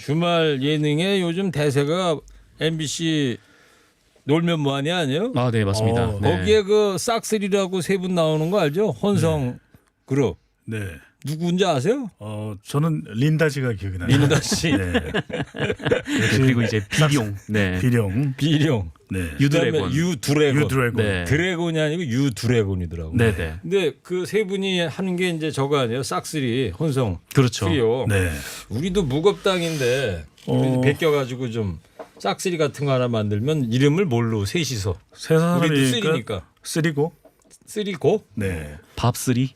주말 예능에 요즘 대세가 MBC 놀면 뭐하니 아니에요? 아, 네, 맞습니다. 네. 거기에 그 싹쓸이라고 세 분 나오는 거 알죠? 혼성 그룹. 네. 누구인지 아세요? 저는 린다 씨가 기억이 나요. 린다 씨. 네. 그리고 이제 비룡. 네. 비룡. 비룡. 네. 유드래곤. 유드래곤. 네. 드래곤이 아니고 유드래곤이더라고요. 네, 네. 근데 그 세 분이 하는 게 이제 저거 아니에요? 싹쓸이 혼성 그렇죠. 트리오. 네. 우리도 무겁당인데 베껴가지고 좀 싹쓸이 같은 거 하나 만들면 이름을 뭘로 셋이서 세 우리도 사람이니까 쓰리니까 쓰리고. 쓰리고 네. 밥쓰리.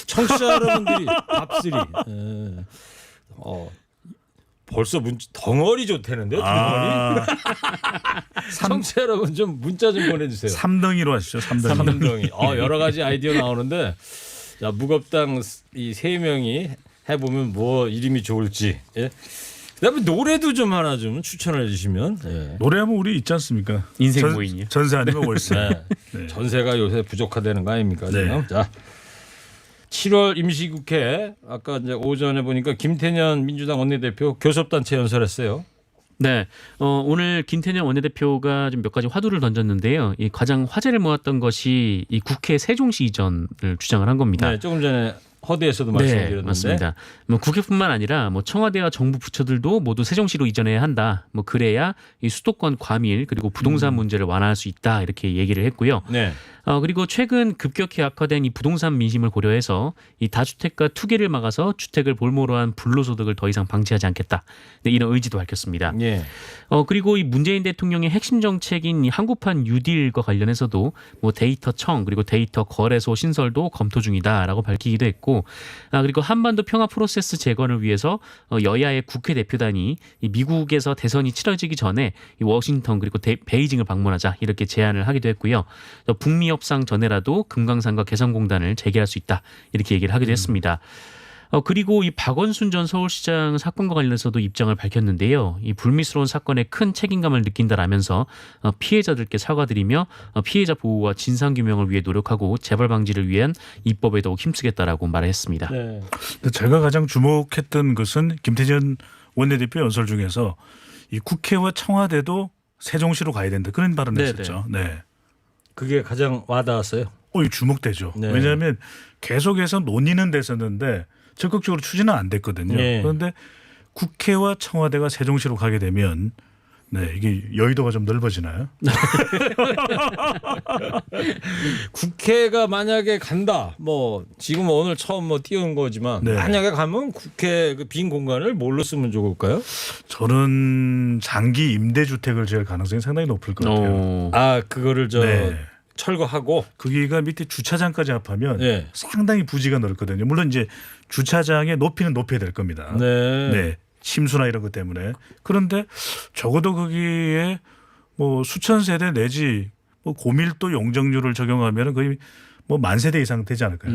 청취자 여러분들이 밥쓰리. 벌써 덩어리 좋다는데 덩어리. 아, 청취자 여러분 좀 문자 좀 보내주세요. 3등이로 하시죠. 3등. 삼덩이. 여러 가지 아이디어 나오는데 자 무겁당 이 세 명이 해보면 뭐 이름이 좋을지. 예? 그다음에 노래도 좀 하나 좀 추천해 주시면. 예. 노래하면 우리 있지 않습니까? 인생 모인이요. 전세 아니면 월세. 네. 네. 전세가 요새 부족하다는 거 아닙니까? 네. 지금? 자, 7월 임시국회 아까 이제 오전에 보니까 김태년 민주당 원내대표 교섭단체 연설했어요. 네, 오늘 김태년 원내대표가 좀 몇 가지 화두를 던졌는데요. 이 가장 화제를 모았던 것이 이 국회 세종시 이전을 주장을 한 겁니다. 네, 조금 전에 허대에서도 네, 말씀드렸는데. 맞습니다. 뭐 국회뿐만 아니라 뭐 청와대와 정부 부처들도 모두 세종시로 이전해야 한다. 뭐 그래야 이 수도권 과밀 그리고 부동산 문제를 완화할 수 있다 이렇게 얘기를 했고요. 네. 그리고 최근 급격히 악화된 이 부동산 민심을 고려해서 이 다주택과 투기를 막아서 주택을 볼모로 한 불로소득을 더 이상 방치하지 않겠다. 네, 이런 의지도 밝혔습니다. 예. 그리고 이 문재인 대통령의 핵심 정책인 이 한국판 뉴딜과 관련해서도 뭐 데이터청 그리고 데이터 거래소 신설도 검토 중이다라고 밝히기도 했고, 그리고 한반도 평화 프로세스 재건을 위해서 여야의 국회 대표단이 이 미국에서 대선이 치러지기 전에 이 워싱턴 그리고 베이징을 방문하자 이렇게 제안을 하기도 했고요. 북미 협상 전에라도 금강산과 개성공단을 재개할 수 있다 이렇게 얘기를 하기도 했습니다. 그리고 이 박원순 전 서울시장 사건과 관련해서도 입장을 밝혔는데요. 이 불미스러운 사건에 큰 책임감을 느낀다라면서 피해자들께 사과드리며 피해자 보호와 진상 규명을 위해 노력하고 재발 방지를 위한 입법에 더욱 힘쓰겠다라고 말했습니다. 네. 근데 제가 가장 주목했던 것은 김태년 원내대표 연설 중에서 이 국회와 청와대도 세종시로 가야 된다 그런 발언을 했었죠. 네. 그게 가장 와닿았어요. 이 주목되죠. 네. 왜냐하면 계속해서 논의는 됐었는데 적극적으로 추진은 안 됐거든요. 네. 그런데 국회와 청와대가 세종시로 가게 되면 이게 여의도가 좀 넓어지나요? 국회가 만약에 간다. 뭐 지금 오늘 처음 띄운 거지만 네. 만약에 가면 국회 그 빈 공간을 뭘로 쓰면 좋을까요? 저는 장기 임대주택을 지을 가능성이 상당히 높을 것 같아요. 그거를 네. 철거하고 거기가 밑에 주차장까지 합하면 네. 상당히 부지가 넓거든요. 물론 이제 주차장의 높이는 높여야 될 겁니다. 네. 침수나 이런 것 때문에. 그런데 적어도 거기에 뭐 수천 세대 내지 뭐 고밀도 용적률을 적용하면 거의 뭐 만 세대 이상 되지 않을까요?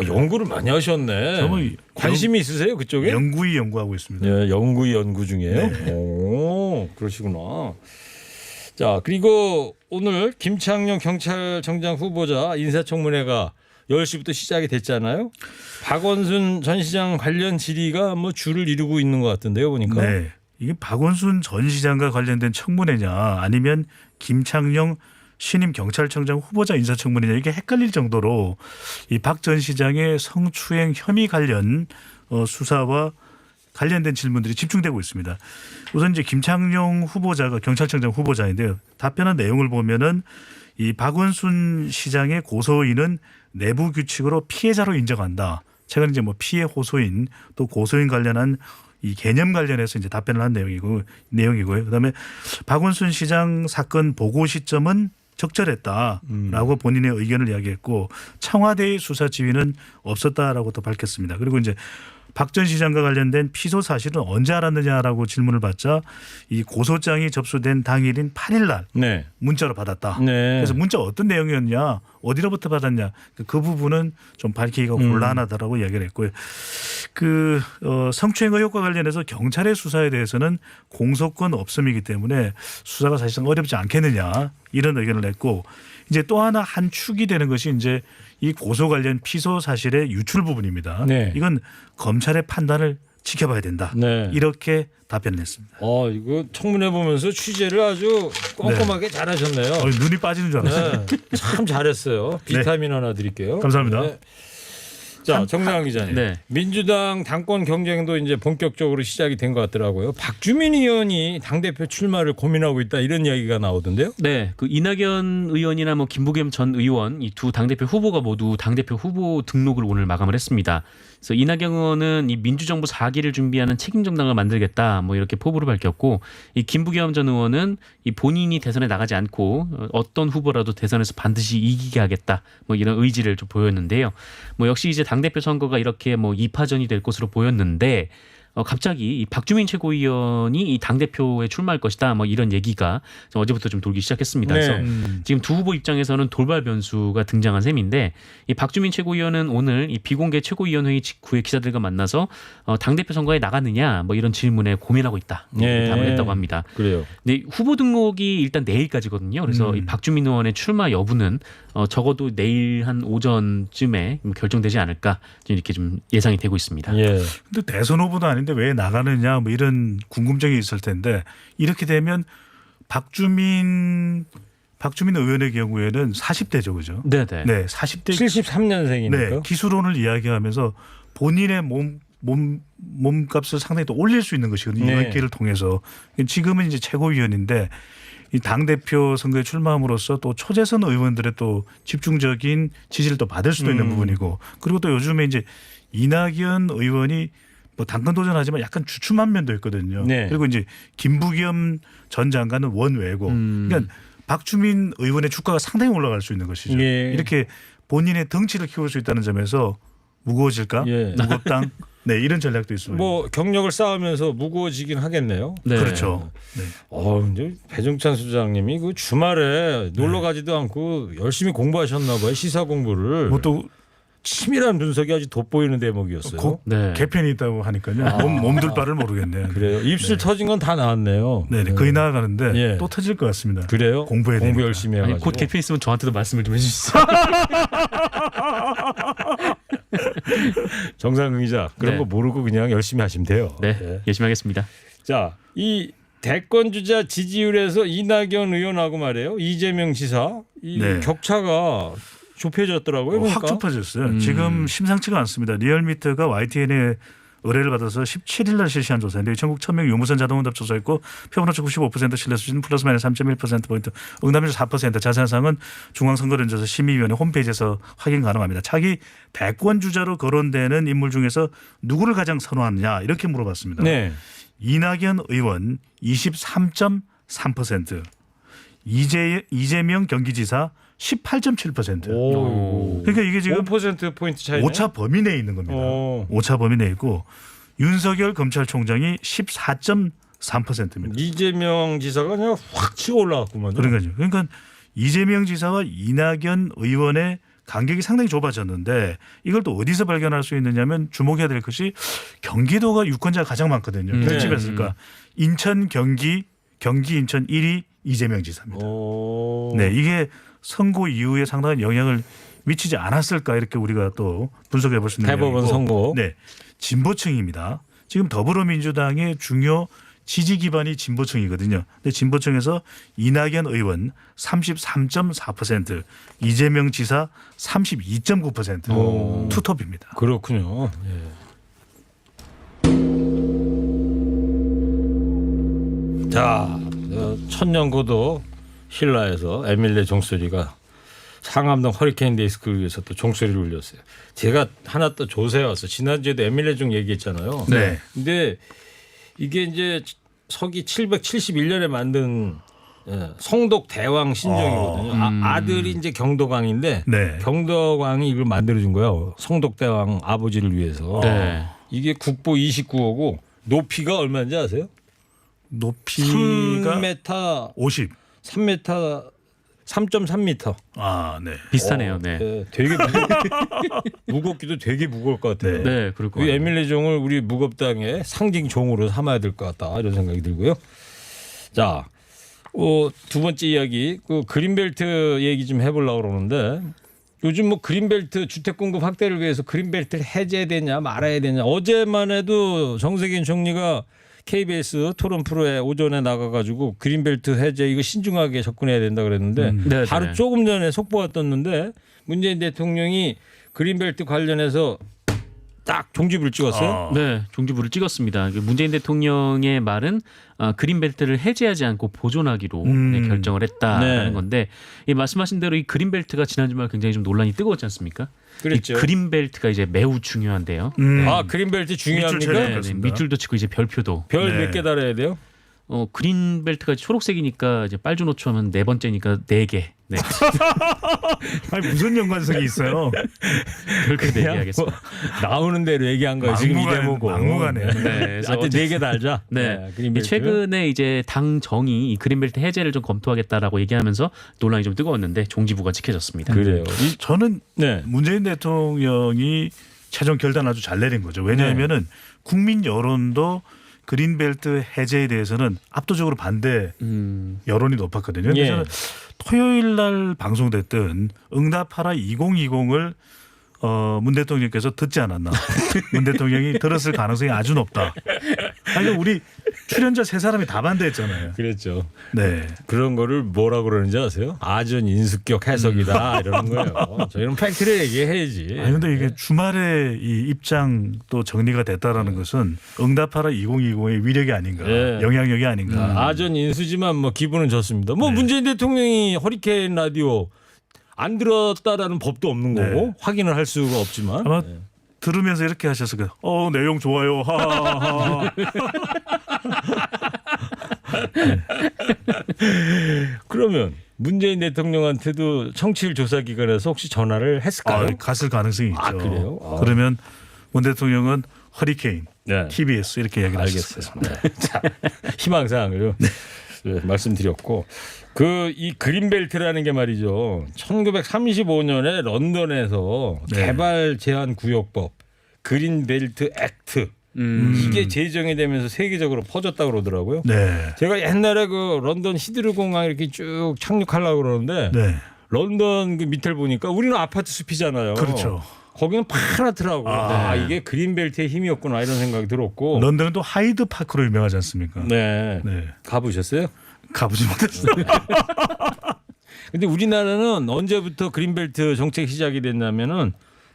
연구를 많이 하셨네. 저는 관심이 있으세요 그쪽에? 연구위 연구하고 있습니다. 네, 연구 중이에요. 네. 오, 그러시구나. 자, 그리고 오늘 김창룡 경찰청장 후보자 인사청문회가 10시부터 시작이 됐잖아요. 박원순 전 시장 관련 질의가 뭐 줄을 이루고 있는 것 같은데요, 보니까. 네. 이게 박원순 전 시장과 관련된 청문회냐 아니면 김창룡 신임 경찰청장 후보자 인사청문회냐 이게 헷갈릴 정도로 이 박 전 시장의 성추행 혐의 관련 수사와 관련된 질문들이 집중되고 있습니다. 우선 이제 김창룡 후보자가 경찰청장 후보자인데요. 답변한 내용을 보면은 이 박원순 시장의 고소인은 내부 규칙으로 피해자로 인정한다. 최근 이제 뭐 피해 호소인 또 고소인 관련한 이 개념 관련해서 이제 답변을 한 내용이고요. 그다음에 박원순 시장 사건 보고 시점은 적절했다라고 본인의 의견을 이야기했고 청와대의 수사 지휘는 없었다라고 또 밝혔습니다. 그리고 이제 박 전 시장과 관련된 피소 사실은 언제 알았느냐라고 질문을 받자 이 고소장이 접수된 당일인 8일 날 네. 문자로 받았다. 네. 그래서 문자 어떤 내용이었냐 어디로부터 받았냐 그 부분은 좀 밝히기가 곤란하다라고 이야기를 했고요. 성추행 의혹과 관련해서 경찰의 수사에 대해서는 공소권 없음이기 때문에 수사가 사실상 어렵지 않겠느냐 이런 의견을 냈고 이제 또 하나 한 축이 되는 것이 이제 이 고소 관련 피소 사실의 유출 부분입니다. 네. 이건 검찰의 판단을 지켜봐야 된다. 네. 이렇게 답변을 했습니다. 이거 청문회 보면서 취재를 아주 꼼꼼하게 잘하셨네요. 눈이 빠지는 줄 알았어요. 네, 참 잘했어요. 비타민 하나 드릴게요. 감사합니다. 네. 자, 정상환 기자님. 네. 민주당 당권 경쟁도 이제 본격적으로 시작이 된 것 같더라고요. 박주민 의원이 당대표 출마를 고민하고 있다 이런 이야기가 나오던데요. 네, 그 이낙연 의원이나 뭐 김부겸 전 의원 이 두 당대표 후보가 모두 당대표 후보 등록을 오늘 마감을 했습니다. 그래서 이낙연 의원은 이 민주정부 4기를 준비하는 책임정당을 만들겠다 뭐 이렇게 포부를 밝혔고, 이 김부겸 전 의원은 이 본인이 대선에 나가지 않고 어떤 후보라도 대선에서 반드시 이기게 하겠다 뭐 이런 의지를 좀 보였는데요. 뭐 역시 이제 당대표 선거가 이렇게 뭐 2파전이 될 것으로 보였는데 갑자기 이 박주민 최고위원이 이 당대표에 출마할 것이다 뭐 이런 얘기가 좀 어제부터 좀 돌기 시작했습니다. 네. 그래서 지금 두 후보 입장에서는 돌발 변수가 등장한 셈인데, 이 박주민 최고위원은 오늘 이 비공개 최고위원회의 직후에 기자들과 만나서 당대표 선거에 나가느냐 뭐 이런 질문에 고민하고 있다 네. 답을 했다고 합니다. 그래요. 근데 후보 등록이 일단 내일까지거든요. 그래서 이 박주민 의원의 출마 여부는 적어도 내일 한 오전쯤에 결정되지 않을까 이렇게 좀 예상이 되고 있습니다. 예. 근데 대선 후보도 아닌데 왜 나가느냐 뭐 이런 궁금증이 있을 텐데, 이렇게 되면 박주민 의원의 경우에는 40대죠, 그죠? 네네. 네, 40대 73년생이니까. 네, 기술론을 이야기하면서 본인의 몸값을 상당히 또 올릴 수 있는 것이거든요. 네. 이번 기회를 통해서. 지금은 이제 최고위원인데 이 당대표 선거에 출마함으로써 또 초재선 의원들의 또 집중적인 지지를 또 받을 수도 있는 부분이고, 그리고 또 요즘에 이제 이낙연 의원이 뭐 당권 도전하지만 약간 주춤한 면도 있거든요. 네. 그리고 이제 김부겸 전 장관은 원외고, 그러니까 박주민 의원의 주가가 상당히 올라갈 수 있는 것이죠. 예. 이렇게 본인의 덩치를 키울 수 있다는 점에서 무거워질까? 예. 무겁당? 네, 이런 전략도 있습니다. 뭐 경력을 쌓으면서 무거워지긴 하겠네요. 네. 그렇죠. 네. 근데 배종찬 소장님이 그 주말에 놀러 가지도 않고 열심히 공부하셨나 봐요. 시사 공부를. 뭐 또 치밀한 분석이 아주 돋보이는 대목이었어요. 네. 개편이 있다고 하니까요. 몸둘 바를 모르겠네요. 그래요. 입술 터진 건 다 나왔네요. 네, 거의 나아가는데 예. 또 터질 것 같습니다. 그래요? 공부해야 공부 되니까. 열심히 아니, 해가지고. 곧 개표 있으면 저한테도 말씀을 좀 해주시죠. 정상근 기자 그런 네. 거 모르고 그냥 열심히 하시면 돼요. 네, 네. 열심히 하겠습니다. 자, 이 대권 주자 지지율에서 이낙연 의원하고 말이에요. 이재명 지사 이 네. 격차가 좁혀졌더라고요. 그러니까. 확 좁아졌어요. 지금 심상치가 않습니다. 리얼미터가 YTN의 의뢰를 받아서 17일 날 실시한 조사인데 전국 1000명 유무선 자동응답 조사했고 표본오차 95% 신뢰 수준 플러스 마이너스 3.1%포인트, 응답률 4%. 자세한 사항은 중앙선거연구소 심의위원회 홈페이지에서 확인 가능합니다. 차기 대권 주자로 거론되는 인물 중에서 누구를 가장 선호하느냐 이렇게 물어봤습니다. 네. 이낙연 의원 23.3%, 이재명 경기지사 18.7%. 오. 그러니까 이게 지금 5% 포인트 차이네. 오차 범위 내에 있는 겁니다. 오. 오차 범위 내에 있고 윤석열 검찰총장이 14.3%입니다. 이재명 지사가 그냥 확 치고 올라갔구만요. 그러니까 이재명 지사와 이낙연 의원의 간격이 상당히 좁아졌는데, 이걸 또 어디서 발견할 수 있느냐면 주목해야 될 것이 경기도가 유권자가 가장 많거든요. 네. 집에서니까 인천, 경기 인천 1위 이재명 지사입니다. 오. 네, 이게 선거 이후에 상당한 영향을 미치지 않았을까 이렇게 우리가 또 분석해 볼 수 있는 대법원 내용이고. 선거. 네, 진보층입니다. 지금 더불어민주당의 중요 지지 기반이 진보층이거든요. 근데 진보층에서 이낙연 의원 33.4%, 이재명 지사 32.9% 오. 투톱입니다. 그렇군요. 예. 자, 천년고도 신라에서 에밀레 종소리가 상암동 허리케인 데이스크에서 또 종소리를 울렸어요. 제가 하나 또 조사해 왔어요. 지난주에도 에밀레 종 얘기했잖아요. 네. 근데 이게 이제 서기 771년에 만든 성독 대왕 신종이거든요. 아들이 이제 경덕왕인데 네. 경덕왕이 이걸 만들어준 거예요. 성독 대왕 아버지를 위해서. 네. 이게 국보 29호고 높이가 얼마인지 아세요? 높이가 3m 50. 3.3m. 아, 네. 비슷하네요. 네. 네, 되게 무겁기도 되게 무거울 것 같아요. 네, 그럴 것 이 같아요. 에밀레 종을 우리 무겁당의 상징 종으로 삼아야 될 것 같다 이런 생각이 들고요. 자, 두 번째 이야기 그 그린벨트 얘기 좀 해보려고 그러는데 요즘 뭐 그린벨트 주택 공급 확대를 위해서 그린벨트를 해제되냐 말아야 되냐. 어제만 해도 정세균 총리가 KBS 토론 프로에 오전에 나가가지고 그린벨트 해제 이거 신중하게 접근해야 된다 그랬는데 네네. 바로 조금 전에 속보가 떴는데 문재인 대통령이 그린벨트 관련해서 딱 종지부를 찍었어요. 네, 종지부를 찍었습니다. 문재인 대통령의 말은 그린벨트를 해제하지 않고 보존하기로 네, 결정을 했다라는 네. 건데 이 말씀하신 대로 이 그린벨트가 지난 주말 굉장히 좀 논란이 뜨거웠지 않습니까? 그랬죠. 이 그린벨트가 이제 매우 중요한데요. 아 그린벨트 중요합니까? 밑줄 쳐야 네, 그렇습니다. 밑줄도 치고 이제 별표도. 별 네. 몇 개 달아야 돼요? 그린벨트가 초록색이니까 이제 빨주노초하면 네 번째니까 4개. 네, 아니 무슨 연관성이 있어요? 별표 4개 그냥 하겠습니다. 뭐 나오는 대로 얘기한 거예요. 지금 이 대목고. 막무가내. 네, 그래서 하여튼 4개 달자. 네, 그린벨트. 최근에 이제 당정이 이 그린벨트 해제를 좀 검토하겠다라고 얘기하면서 논란이 좀 뜨거웠는데 종지부가 찍혀졌습니다. 그래요. 저는 네. 문재인 대통령이 최종 결단 아주 잘 내린 거죠. 왜냐하면은 국민 여론도 그린벨트 해제에 대해서는 압도적으로 반대 여론이 높았거든요. 예. 그래서 토요일 날 방송됐던 응답하라 2020을 문 대통령께서 듣지 않았나. 문 대통령이 들었을 가능성이 아주 높다. 아니 우리 출연자 세 사람이 다 반대했잖아요. 그랬죠. 네. 그런 거를 뭐라 그러는지 아세요? 아전 인수격 해석이다 이러는 거예요. 저희는 팩트를 얘기해야지. 아니 근데 이게 주말에 이 입장 또 정리가 됐다라는 것은 응답하라 2020의 위력이 아닌가, 예. 영향력이 아닌가. 아전 인수지만 뭐 기분은 좋습니다. 뭐 문재인 대통령이 허리케인 라디오 안 들었다라는 법도 없는 거고 확인을 할 수가 없지만 아마 들으면서 이렇게 하셨을 거예요. 내용 좋아요. 하하하. 그러면 문재인 대통령한테도 청취율 조사 기관에서 혹시 전화를 했을까요? 갔을 가능성이 있죠. 아, 그래요? 아. 그러면 문 대통령은 허리케인, 네. TBS 이렇게 이야기를 알겠어요. 하셨습니다. 네. 자, 희망사항을 네, 말씀드렸고 이 그린벨트라는 게 말이죠. 1935년에 런던에서 네. 개발 제한 구역법 그린벨트 액트 이게 제정이 되면서 세계적으로 퍼졌다 그러더라고요. 네. 제가 옛날에 그 런던 히드로 공항 이렇게 쭉 착륙하려고 그러는데 네. 런던 그 밑을 보니까 우리는 아파트 숲이잖아요. 그렇죠. 거기는 파랗더라고. 이게 그린벨트의 힘이었구나 이런 생각이 들었고. 런던은 또 하이드 파크로 유명하지 않습니까? 네. 네. 가보셨어요? 가보지 못했어요. 근데 우리나라는 언제부터 그린벨트 정책 시작이 됐냐면은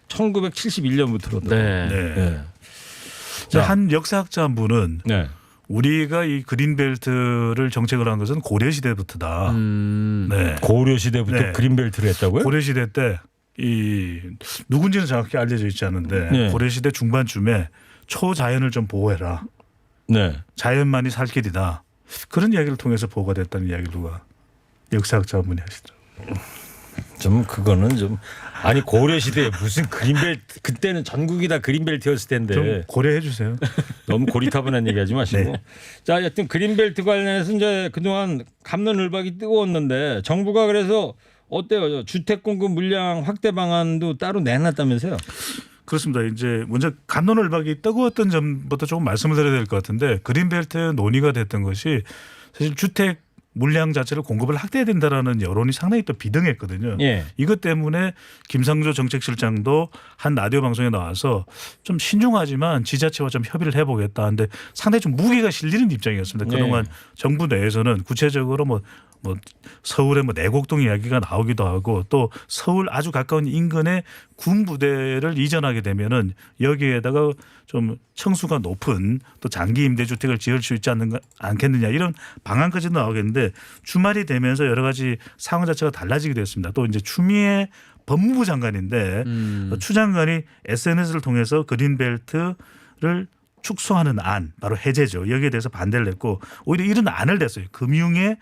1971년부터로. 네. 네. 자. 한 역사학자 한 분은 네. 우리가 이 그린벨트를 정책을 한 것은 고려 시대부터다. 네. 고려 시대부터 네. 그린벨트를 했다고요? 고려 시대 때 이 누군지는 정확히 알려져 있지 않은데 네. 고려 시대 중반쯤에 초자연을 좀 보호해라. 네. 자연만이 살 길이다. 그런 이야기를 통해서 보호가 됐다는 이야기를 누가 역사학자 한 분이 하시더라고요. 좀 그거는 좀 아니 고려 시대에 무슨 그린벨트 그때는 전국이 다 그린벨트였을 텐데 좀 고려해 주세요. 너무 고리타분한 얘기하지 마시고. 네. 자, 여튼 그린벨트 관련해서 이제 그동안 갑론을박이 뜨거웠는데 정부가 그래서 어때요? 주택 공급 물량 확대 방안도 따로 내놨다면서요? 그렇습니다. 이제 먼저 갑론을박이 뜨거웠던 점부터 조금 말씀을 드려야 될 것 같은데 그린벨트 논의가 됐던 것이 사실 주택 물량 자체를 공급을 확대해야 된다라는 여론이 상당히 또 비등했거든요. 예. 이것 때문에 김상조 정책실장도 한 라디오 방송에 나와서 좀 신중하지만 지자체와 좀 협의를 해보겠다 하는데 상당히 좀 무게가 실리는 입장이었습니다. 그동안 네. 정부 내에서는 구체적으로 뭐 서울의 내곡동 이야기가 나오기도 하고 또 서울 아주 가까운 인근에 군 부대를 이전하게 되면은 여기에다가 좀 층수가 높은 또 장기 임대주택을 지을 수 있지 않겠느냐 이런 방안까지도 나오겠는데 주말이 되면서 여러 가지 상황 자체가 달라지기도 했습니다. 또 이제 추미애 법무부 장관인데 추 장관이 SNS를 통해서 그린벨트를 축소하는 안 바로 해제죠. 여기에 대해서 반대를 했고 오히려 이런 안을 냈어요. 금융의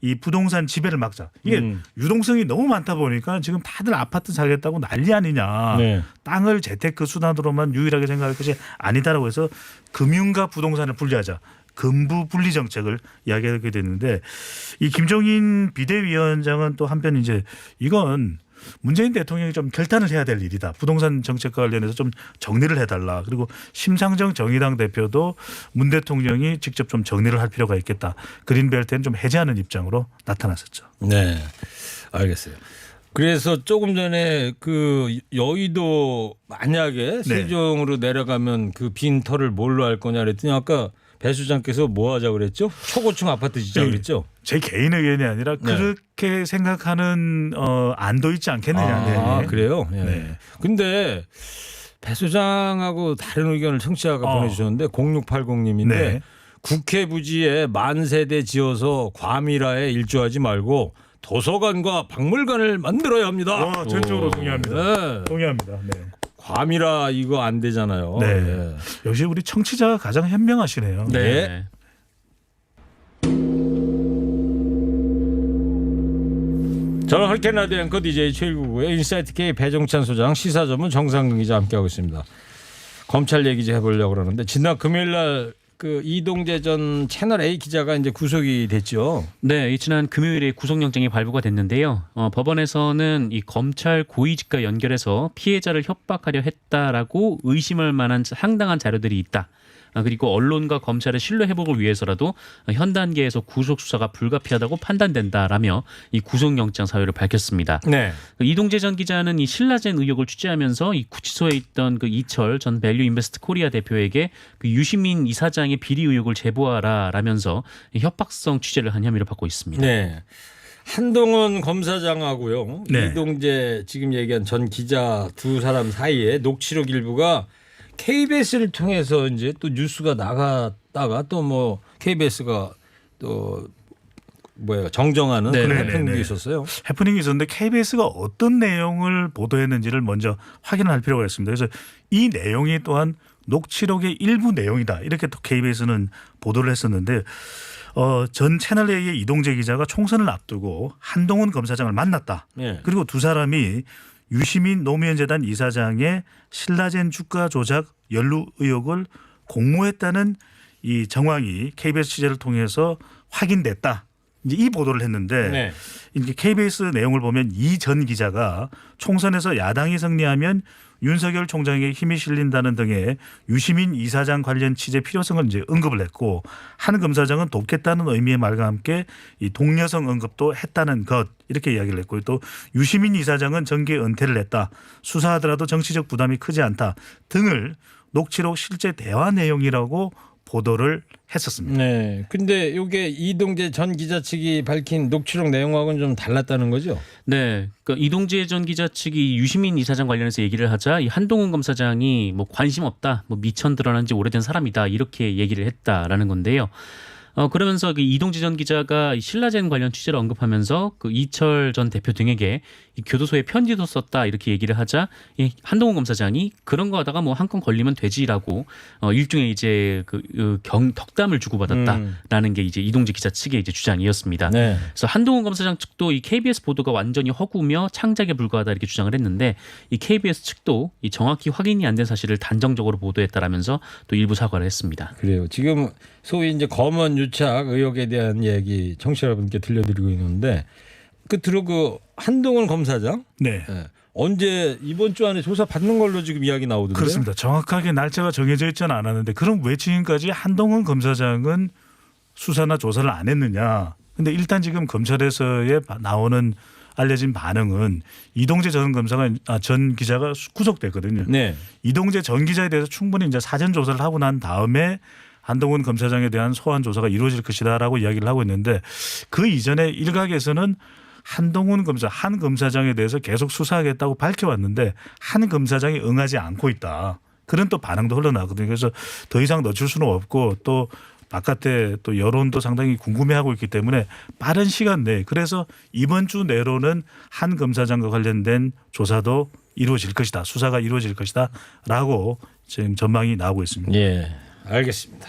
이 부동산 지배를 막자. 이게 유동성이 너무 많다 보니까 지금 다들 아파트 사겠다고 난리 아니냐. 네. 땅을 재테크 수단으로만 유일하게 생각할 것이 아니다라고 해서 금융과 부동산을 분리하자. 금부 분리 정책을 이야기하게 됐는데 이 김종인 비대위원장은 또 한편 이제 이건 문재인 대통령이 좀 결단을 해야 될 일이다. 부동산 정책과 관련해서 좀 정리를 해달라. 그리고 심상정 정의당 대표도 문 대통령이 직접 좀 정리를 할 필요가 있겠다. 그린벨트는 좀 해제하는 입장으로 나타났었죠. 네. 알겠어요. 그래서 조금 전에 그 여의도 만약에 세종으로 내려가면 그 빈터를 뭘로 할 거냐 그랬더니 아까 배 수장께서 뭐 하자 그랬죠? 초고층 아파트 짓자 그랬죠? 제 개인 의견이 아니라 그렇게 생각하는 안도 있지 않겠느냐. 그래요? 예. 네. 근데 배 수장하고 다른 의견을 청취자가 보내주셨는데 0680님인데 네. 국회 부지에 만세대 지어서 과밀화에 일조하지 말고 도서관과 박물관을 만들어야 합니다. 전적으로 동의합니다. 네. 동의합니다. 네. 과밀화 이거 안 되잖아요. 네. 예. 역시 우리 청취자가 가장 현명하시네요. 네. 저는 허리케인 라디오 앵커 DJ 최일구의 인사이트 K 배종찬 소장 시사전문 정상근 기자 함께하고 있습니다. 검찰 얘기 좀 해보려고 그러는데 지난 금요일 날 그 이동재 전 채널 A 기자가 이제 구속이 됐죠. 네, 지난 금요일에 구속영장이 발부가 됐는데요. 법원에서는 이 검찰 고위직과 연결해서 피해자를 협박하려 했다라고 의심할 만한 상당한 자료들이 있다. 그리고 언론과 검찰의 신뢰 회복을 위해서라도 현 단계에서 구속 수사가 불가피하다고 판단된다라며 이 구속영장 사유를 밝혔습니다. 네. 이동재 전 기자는 이 신라젠 의혹을 취재하면서 이 구치소에 있던 그 이철 전 밸류 인베스트 코리아 대표에게 그 유시민 이사장의 비리 의혹을 제보하라라면서 협박성 취재를 한 혐의를 받고 있습니다. 네. 한동훈 검사장하고요. 네. 이동재 지금 얘기한 전 기자 두 사람 사이에 녹취록 일부가 KBS를 통해서 이제 또 뉴스가 나갔다가 또 뭐 KBS가 또 정정하는 그런 네네네네. 해프닝도 있었어요. 해프닝이 있었는데 KBS가 어떤 내용을 보도했는지를 먼저 확인할 필요가 있습니다. 그래서 이 내용이 또한 녹취록의 일부 내용이다. 이렇게 또 KBS는 보도를 했었는데 전 채널A의 이동재 기자가 총선을 앞두고 한동훈 검사장을 만났다. 네. 그리고 두 사람이 유시민 노무현 재단 이사장의 신라젠 주가 조작 연루 의혹을 공모했다는 이 정황이 KBS 취재를 통해서 확인됐다. 이제 이 보도를 했는데 네. 이제 KBS 내용을 보면 이 전 기자가 총선에서 야당이 승리하면 윤석열 총장에게 힘이 실린다는 등의 유시민 이사장 관련 취재 필요성을 이제 언급을 했고 한 검사장은 돕겠다는 의미의 말과 함께 이 동료성 언급도 했다는 것 이렇게 이야기를 했고 또 유시민 이사장은 정계 은퇴를 했다. 수사하더라도 정치적 부담이 크지 않다 등을 녹취록 실제 대화 내용이라고 보도를 했었습니다. 네. 근데 이게 이동재 전 기자 측이 밝힌 녹취록 내용하고는 좀 달랐다는 거죠? 네, 그러니까 이동재 전 기자 측이 유시민 이사장 관련해서 얘기를 하자 이 한동훈 검사장이 뭐 관심 없다, 뭐 미천 드러난 지 오래된 사람이다 이렇게 얘기를 했다라는 건데요. 그러면서 그 이동재 전 기자가 이 신라젠 관련 취재를 언급하면서 그 이철 전 대표 등에게 이 교도소에 편지도 썼다 이렇게 얘기를 하자 이 한동훈 검사장이 그런 거 하다가 뭐 한 건 걸리면 되지라고 일종의 이제 덕담을 주고받았다라는 게 이제 이동재 기자 측의 이제 주장이었습니다. 네. 그래서 한동훈 검사장 측도 이 KBS 보도가 완전히 허구며 창작에 불과하다 이렇게 주장을 했는데 이 KBS 측도 이 정확히 확인이 안 된 사실을 단정적으로 보도했다라면서 또 일부 사과를 했습니다. 그래요. 지금 소위 이제 검언 유착 의혹에 대한 얘기 청취자 여러분께 들려드리고 있는데 끝으로 그 한동훈 검사장 네. 언제 이번 주 안에 조사 받는 걸로 지금 이야기 나오던데요. 그렇습니다. 정확하게 날짜가 정해져 있지는 않았는데 그럼 왜 지금까지 한동훈 검사장은 수사나 조사를 안 했느냐. 근데 일단 지금 검찰에서의 나오는 알려진 반응은 이동재 전 기자가 구속됐거든요. 네. 이동재 전 기자에 대해서 충분히 이제 사전 조사를 하고 난 다음에 한동훈 검사장에 대한 소환 조사가 이루어질 것이다라고 이야기를 하고 있는데 그 이전에 일각에서는 한동훈 한 검사장에 대해서 계속 수사하겠다고 밝혀왔는데 한 검사장이 응하지 않고 있다. 그런 또 반응도 흘러나거든요. 그래서 더 이상 늦출 수는 없고 또 바깥에 또 여론도 상당히 궁금해하고 있기 때문에 빠른 시간 내에 그래서 이번 주 내로는 한 검사장과 관련된 조사도 이루어질 것이다. 수사가 이루어질 것이다. 라고 지금 전망이 나오고 있습니다. 예. 알겠습니다.